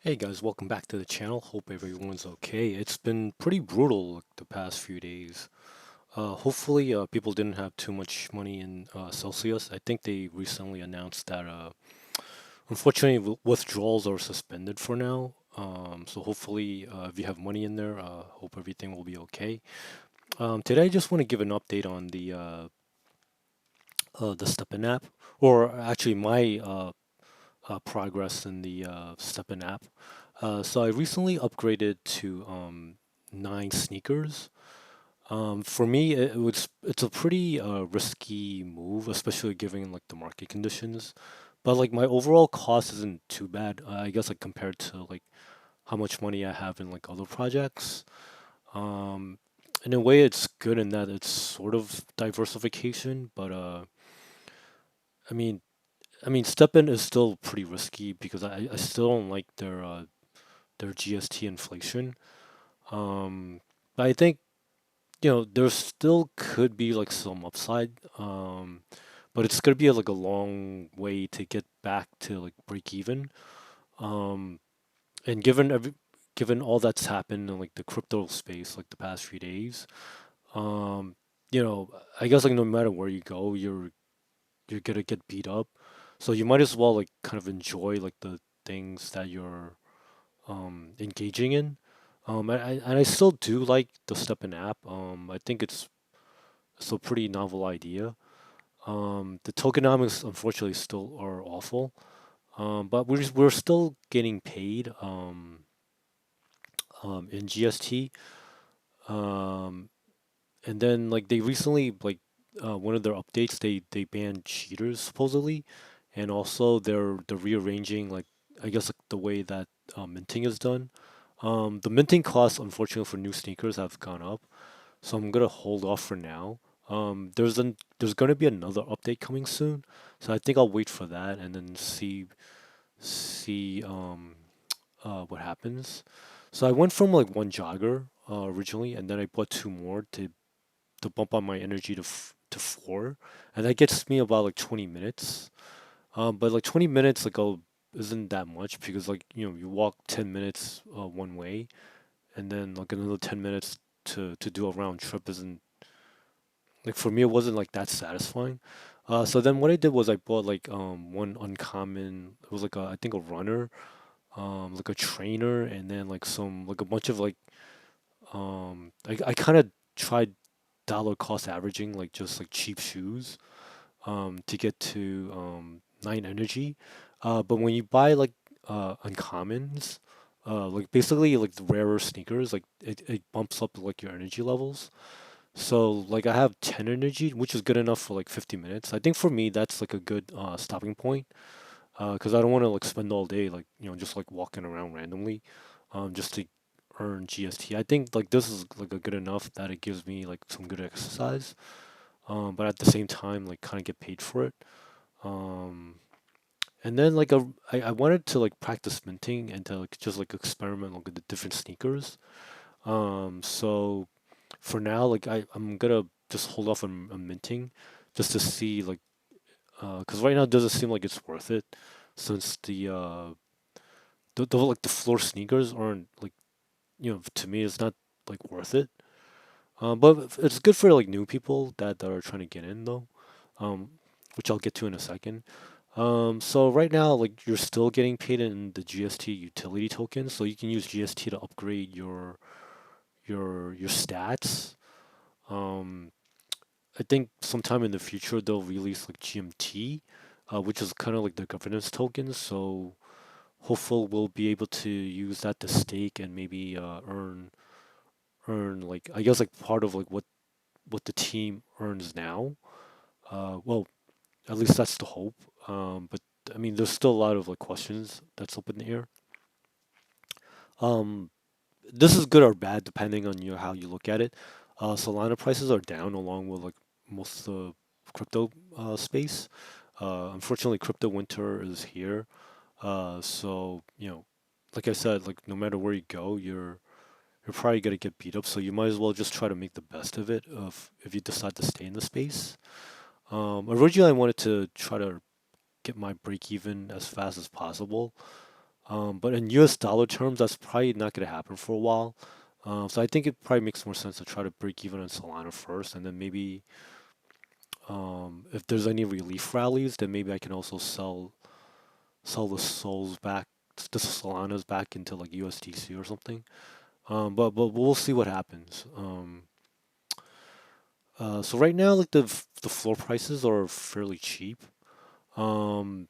Hey guys, welcome back to the channel. Hope everyone's okay. It's been pretty brutal the past few days. Hopefully, people didn't have too much money in Celsius. I think they recently announced that, unfortunately, withdrawals are suspended for now. So hopefully, if you have money in there, hope everything will be okay. Today, I just want to give an update on the StepN app, or actually my progress in the StepN app. So I recently upgraded to 9 sneakers. For me, it's a pretty risky move, especially given like the market conditions. But like my overall cost isn't too bad, I guess like compared to like how much money I have in like other projects. Um, in a way, it's good in that it's sort of diversification, but I mean, StepN is still pretty risky because I still don't like their GST inflation. Um, but I think there still could be like some upside. But it's gonna be like a long way to get back to like break even. Um, and given all that's happened in like the crypto space like the past few days, um, I guess like no matter where you go, you're gonna get beat up. So you might as well like kind of enjoy like the things that you're engaging in. And I still do like the StepN app. I think it's a pretty novel idea. The tokenomics unfortunately still are awful. But we're still getting paid in GST. Um, and then like they recently like one of their updates they banned cheaters supposedly, and also they're rearranging like I guess like the way that minting is done. The minting costs unfortunately for new sneakers have gone up, so I'm gonna hold off for now. There's gonna be another update coming soon, so I think I'll wait for that and then see what happens. So I went from like one jogger originally, and then I bought two more to bump on my energy to four, and that gets me about like 20 minutes. But like 20 minutes like isn't that much because like you walk 10 minutes one way, and then like another 10 minutes to do a round trip isn't like for me it wasn't like that satisfying. So then what I did was I bought like one uncommon. It was like I think a runner, like a trainer, and then like some like a bunch of like I kind of tried dollar cost averaging like just like cheap shoes to get to 9 energy. But when you buy like uncommons, like basically like the rarer sneakers, like it bumps up like your energy levels. So like I have 10 energy, which is good enough for like 50 minutes. I think for me that's like a good stopping point. Because I don't want to like spend all day like just like walking around randomly, just to earn GST. I think like this is like a good enough that it gives me like some good exercise. But at the same time like kind of get paid for it. Um, and then like I wanted to like practice minting and to like just like experiment like, with the different sneakers. So for now like I'm gonna just hold off on minting just to see like because right now it doesn't seem like it's worth it since the like the floor sneakers aren't like to me it's not like worth it. But it's good for like new people that are trying to get in though, um, which I'll get to in a second. So right now like you're still getting paid in the GST utility tokens, so you can use GST to upgrade your stats. Um, I think sometime in the future they'll release like GMT, which is kind of like the governance tokens. So hopeful we'll be able to use that to stake and maybe earn like I guess like part of like what the team earns now. Well, at least that's the hope. But I mean, there's still a lot of like questions that's up in the air. Um, this is good or bad depending on how you look at it. Solana prices are down along with like most of the crypto space. Unfortunately, crypto winter is here. So like I said, like no matter where you go, you're probably gonna get beat up. So you might as well just try to make the best of it. Of if you decide to stay in the space. Originally, I wanted to try to get my break even as fast as possible. But in US dollar terms, that's probably not gonna happen for a while. So I think it probably makes more sense to try to break even on Solana first, and then maybe if there's any relief rallies, then maybe I can also sell the souls back, the Solanas back into like USDC or something. But we'll see what happens. So right now, like the floor prices are fairly cheap. Um,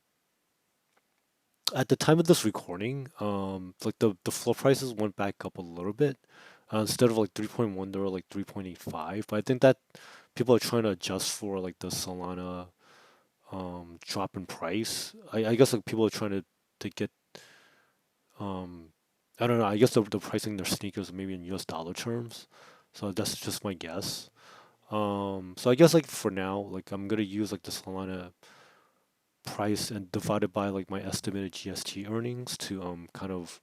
at the time of this recording, like the floor prices went back up a little bit. Instead of like 3.1, they were like 3.85. But I think that people are trying to adjust for like the Solana drop in price. I guess like people are trying to get um I don't know. I guess the pricing their sneakers maybe in US dollar terms. So that's just my guess. So I guess like for now, like I'm gonna use like the Solana price and divide it by like my estimated GST earnings to kind of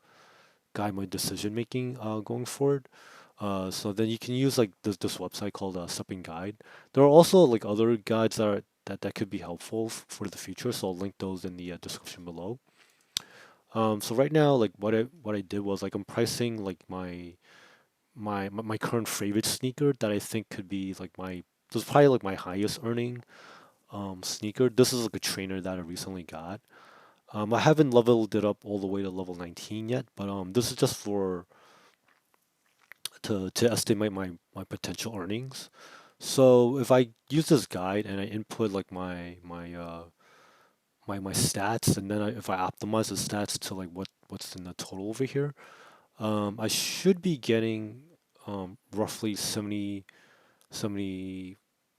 guide my decision making going forward. So then you can use like this website called StepN Guide. There are also like other guides that could be helpful for the future. So I'll link those in the description below. So right now, like what I did was like I'm pricing like my current favorite sneaker that I think could be like my this is probably like my highest earning sneaker. This is like a trainer that I recently got. I haven't leveled it up all the way to level 19 yet, but this is just for to estimate my potential earnings. So if I use this guide and I input like my stats, and then if I optimize the stats to like what's in the total over here, I should be getting roughly 70,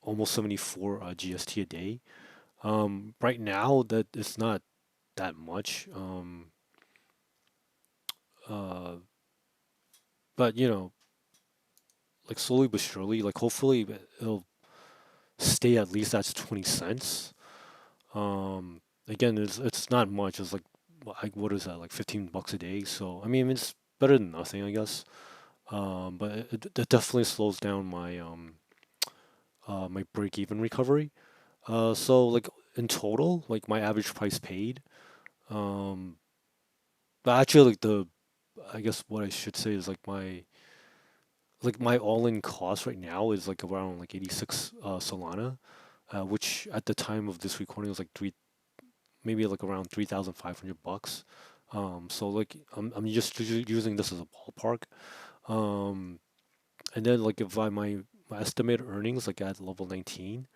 almost 74 GST a day. Right now that it's not that much. Uh, but like slowly but surely, like hopefully it'll stay at least at 20 cents. Again, it's not much. It's like what is that? Like 15 bucks a day. So I mean, it's better than nothing, I guess. But it definitely slows down my break even recovery. So like in total, like my average price paid. Um, but actually, like the I guess what I should say is like my all-in cost right now is like around like 86 Solana, which at the time of this recording was like maybe like around 3,500 bucks. So like I'm just using this as a ballpark. Um, and then like if my estimated earnings like at level 19,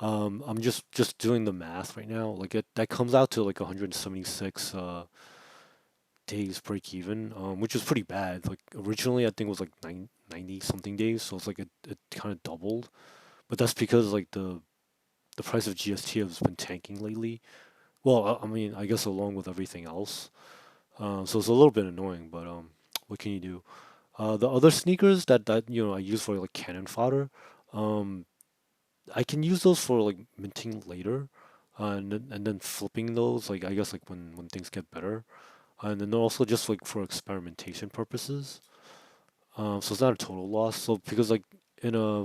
I'm just doing the math right now. Like that comes out to like 176 days break even, which is pretty bad. Like originally I think it was like 90 something days, so it's like it kind of doubled. But that's because like the price of GST has been tanking lately. Well, I mean, I guess along with everything else. So it's a little bit annoying, but what can you do? The other sneakers that I use for like cannon fodder, um, I can use those for like minting later, and then flipping those like I guess like when things get better, and then also just like for experimentation purposes. So it's not a total loss. So because like in a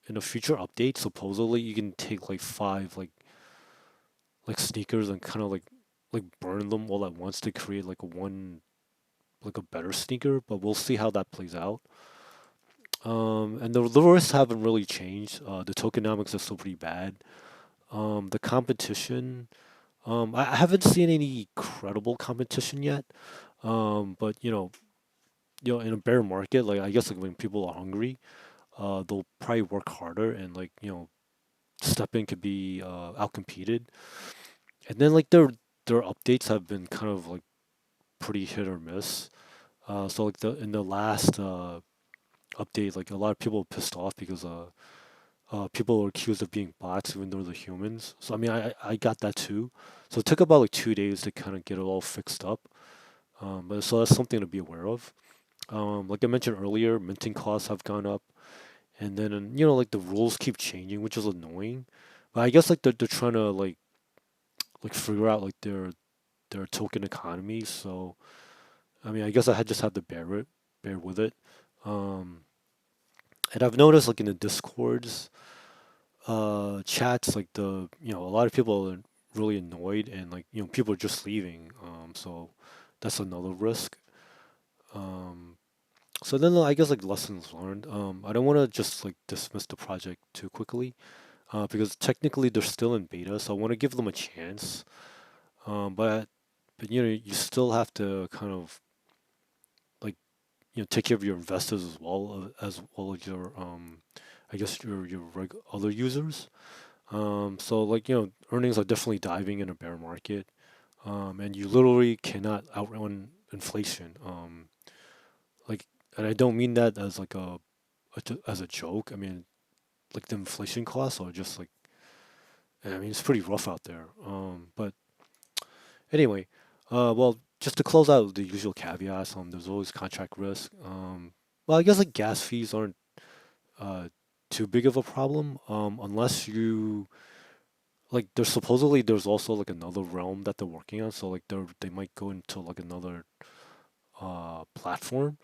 in a future update, supposedly you can take like five like sneakers and kind of like burn them all at once to create like a one like a better sneaker, but we'll see how that plays out. And the risks haven't really changed. The tokenomics are still pretty bad. The competition, I haven't seen any credible competition yet. But in a bear market, like I guess like when people are hungry, they'll probably work harder and like StepN could be outcompeted. And then like their updates have been kind of like pretty hit or miss. So like the in the last update, like a lot of people were pissed off because people were accused of being bots even though they're humans. So I mean, I got that too. So it took about like 2 days to kind of get it all fixed up. But so that's something to be aware of. Like I mentioned earlier, minting costs have gone up, and then like the rules keep changing, which is annoying. But I guess like they're trying to like figure out like their token economy. So I mean, I guess I had just have to bear with it. Um, and I've noticed like in the discords, chats, like a lot of people are really annoyed and like people are just leaving. So that's another risk. Um, so then I guess like lessons learned. I don't want to just like dismiss the project too quickly, because technically they're still in beta, so I want to give them a chance. But you still have to kind of like take care of your investors as well as your I guess your other users. So like earnings are definitely diving in a bear market, and you literally cannot outrun inflation. Like, and I don't mean that as like as a joke. I mean like the inflation costs are just like, I mean it's pretty rough out there. But anyway, well, just to close out the usual caveats, there's always contract risk. Well, I guess like gas fees aren't uh too big of a problem, unless you like. There's also like another realm that they're working on, so like they might go into like another platform.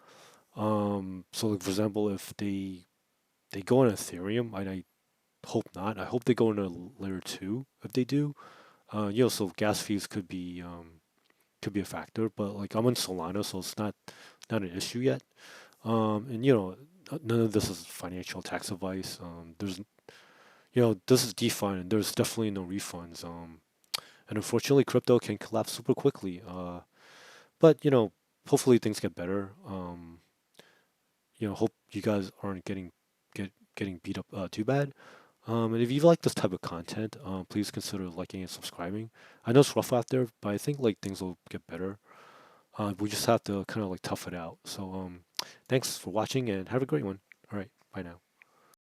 So like for example, if they go on Ethereum, I hope not. I hope they go into layer two. If they do, so gas fees could be a factor. But like I'm on Solana, so it's not an issue yet. And none of this is financial tax advice. There's this is DeFi, and there's definitely no refunds. And unfortunately, crypto can collapse super quickly. But hopefully things get better. Hope you guys aren't getting beat up too bad. And if you like this type of content, please consider liking and subscribing. I know it's rough out there, but I think like things will get better. We just have to kind of like tough it out. So thanks for watching and have a great one. All right, bye now.